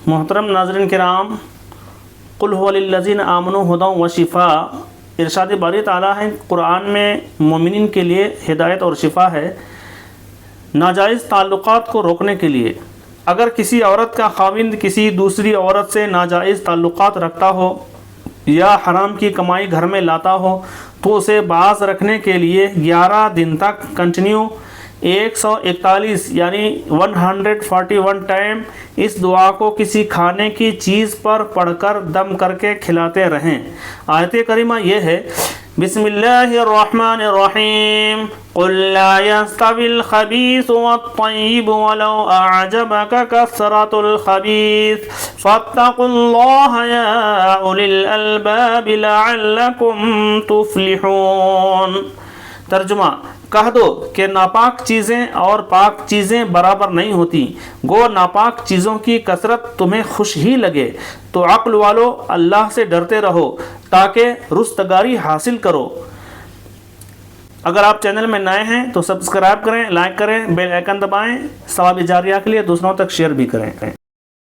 محترم ناظرین کرام، قل هو للذین آمنوا ھدی و شفاء، ارشاد باری تعالیٰ ہے قرآن میں مومنین کے لیے ہدایت اور شفا ہے، ناجائز تعلقات کو روکنے کے لیے۔ اگر کسی عورت کا خاوند کسی دوسری عورت سے ناجائز تعلقات رکھتا ہو یا حرام کی کمائی گھر میں لاتا ہو تو اسے باز رکھنے کے لیے 11 دن تک کنٹینیو 141 یعنی 141 ٹائم اس دعا کو کسی کھانے کی چیز پر پڑھ کر دم کر کے کھلاتے رہیں۔ آیت کریمہ یہ ہے، بسم اللہ الرحمن الرحیم، قل لا يستوي الخبيث والطيب ولو أعجبك كثرة الخبيث فاتقوا الله يا أولي الألباب لعلكم تفلحون۔ ترجمہ، کہہ دو کہ ناپاک چیزیں اور پاک چیزیں برابر نہیں ہوتی، گو ناپاک چیزوں کی کثرت تمہیں خوش ہی لگے، تو عقل والو اللہ سے ڈرتے رہو تاکہ رستگاری حاصل کرو۔ اگر آپ چینل میں نئے ہیں تو سبسکرائب کریں، لائک کریں، بیل آئیکن دبائیں، ثواب جاریہ کے لیے دوسروں تک شیئر بھی کریں۔